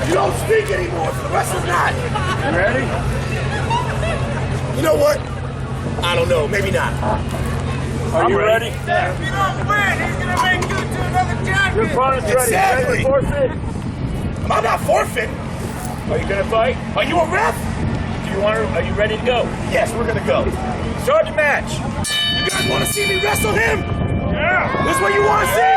You don't speak anymore, so the rest is not. You ready? You know what? I don't know, maybe not. Are you ready? If you don't win, he's gonna make you to another champion. Your opponent's ready. Exactly. Ready to forfeit? Am I not forfeit? Are you gonna fight? Are you a ref? Do you want to? Are you ready to go? Yes, we're gonna go. Start the match. You guys want to see me wrestle him? Yeah. This is what you want to see?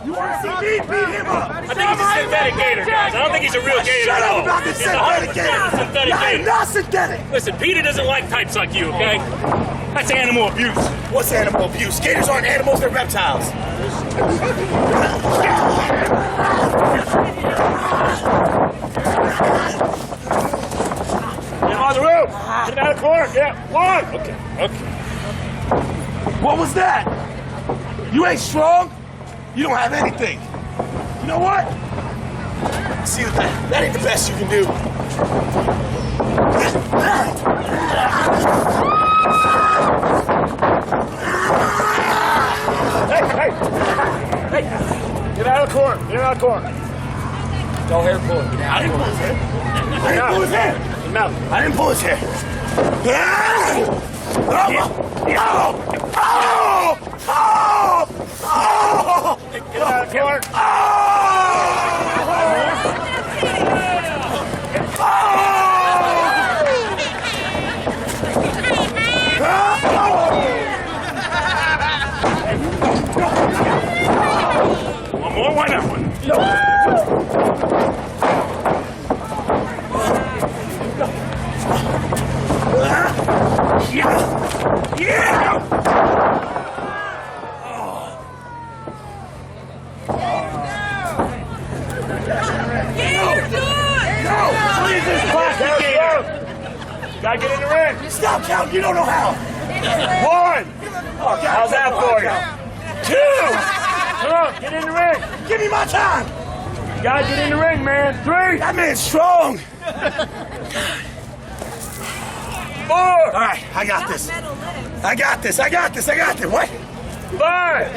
You want to see me beat him up? I think he's a synthetic gator, guys. I don't think he's a real gator Shut at all. up about this He's synthetic 100% gator. a synthetic I am gator. not synthetic. Listen, Peter doesn't like types like you, okay? That's animal abuse. What's animal abuse? Gators aren't animals, they're reptiles. Get on the rope. Get out of the corner. Yeah. One. Okay. What was that? You ain't strong? You don't have anything. You know what? See, that ain't the best you can do. Hey. Get out of the corner. Get out of the corner. Don't hair pull it. Get out. I didn't pull his hair. I didn't pull his hair. No. I didn't pull his hair. Get out of the corner. One more. Why not one? Gotta get in the ring. Stop counting, you don't know how. One. How's that for you? Two. Come on, get in the ring. Give me my time. You gotta get in the ring, man. Three. That man's strong. Four. All right, I got this. I got this. What? Five.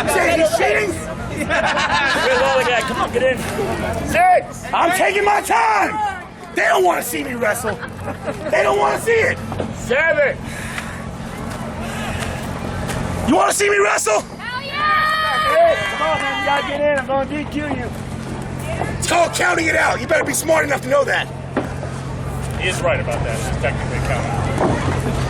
You saying he's cheating? Here's all the guy. Come on, get in. Six. I'm taking my time. They don't want to see me wrestle. They don't want to see it. Seven. You want to see me wrestle? Hell yeah! Eight. Come on, man. You gotta get in. I'm gonna DQ you. It's called counting it out. You better be smart enough to know that. He is right about that. It's technically counting.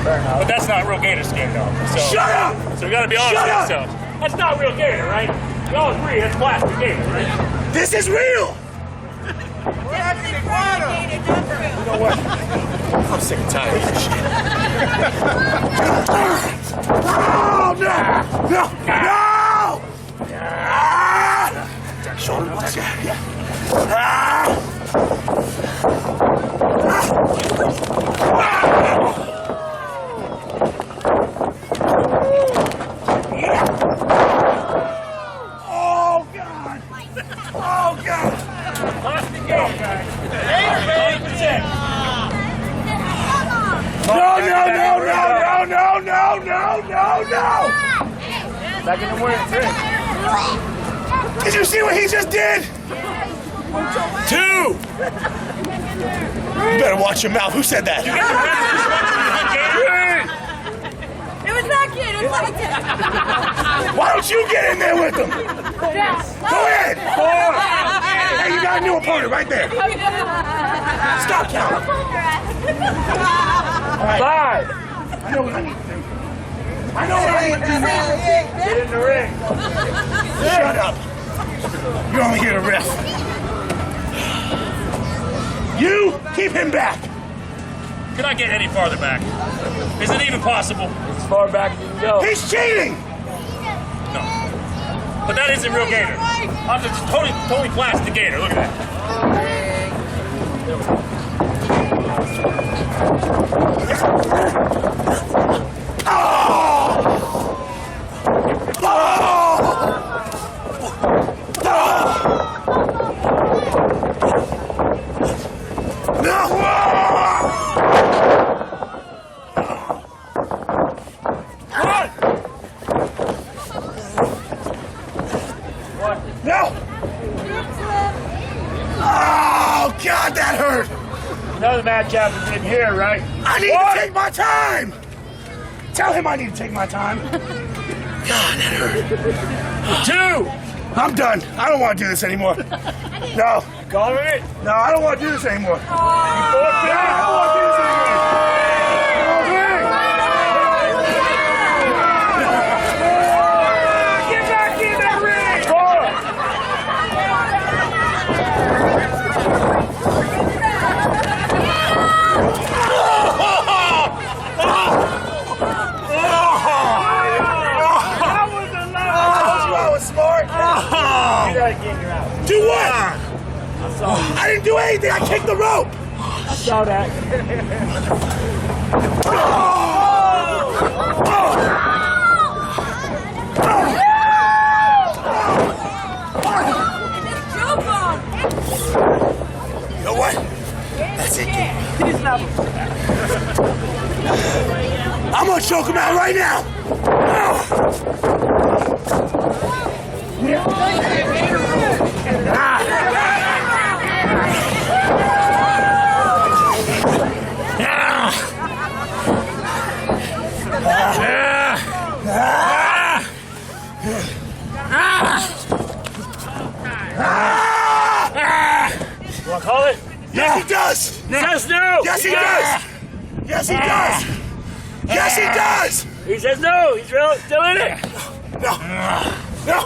Fair enough. But that's not real gator skin, though. So, Shut up! So we gotta be honest Shut with up! ourselves. That's not real gator, right? We all agree that's plastic gator, right? This is real. You know what? I'm sick and tired of this shit. Oh, no! Shoulder blocks, yeah. Oh, God! Oh, God! Plastic gator, guys. 100%. No! Back in the ring, three. Did you see what he just did? Two! You better watch your mouth. Who said that? It was not cute. It was like Why don't you get in there with them? Go ahead! Four. Hey, you got a new opponent right there. Stop counting. Five. I know what I need to do. I know what I need to do. Get in the ring. Shut up. You're only here to ref. You keep him back. Can I get any farther back? Is it even possible? As far back as you can go. He's cheating. No. But that isn't real gator. I'm just totally plastic gator. Look at that. No! God, that hurt. You know the mad captain's in here, right? I need to take my time. Tell him I need to take my time. God, that hurt. 2. I'm done. I don't want to do this anymore. No. Calling it. No, I don't want to do this anymore. You 4 I don't want to do this anymore. Get back in that ring. 4. You gotta get your out. Do what? I saw it. I didn't do anything. I kicked the rope. I saw that. You know what? That's it, kid. I'm gonna choke him out right now. You wanna call it? Yes, he does. Says no. Yes, he does. Yes, he does. Yes, he does. He says no. He's still in it. No. No. No.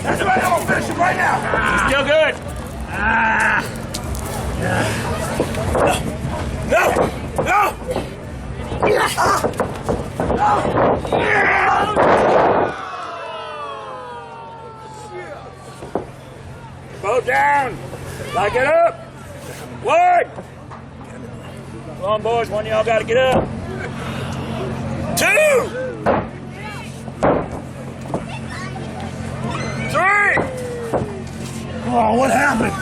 That's right. I'm gonna finish him right now. Still good. No. No. Boat down. Lock it up. 1. Come on, boys. One of y'all got to get up. 2. 3. Oh, what happened?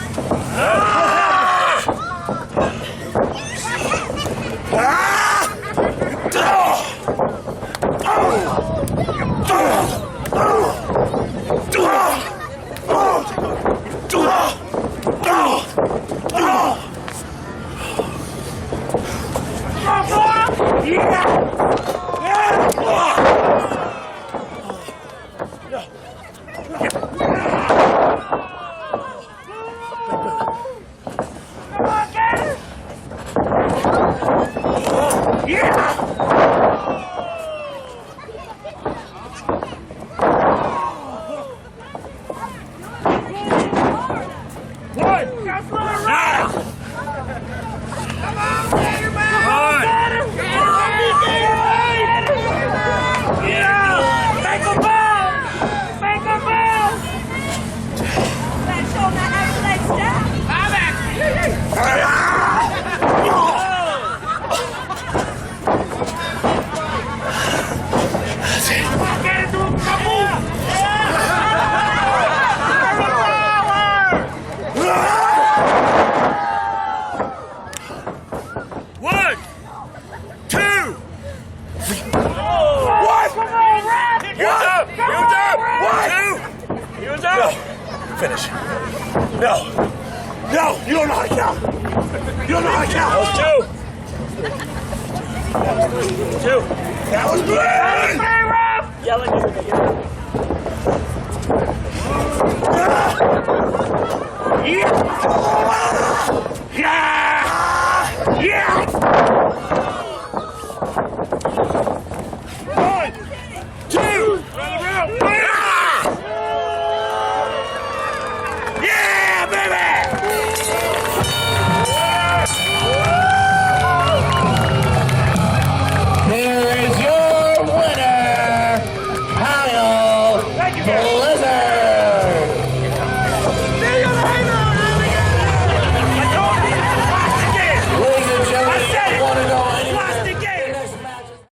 Finish. No. No, you don't know how to count. You don't know how to count. That was 2. 2. That was good. Yelling you. Yeah. Yeah. 1, 2. Yeah, baby. Here is your winner, Kyle. Thank you, guys.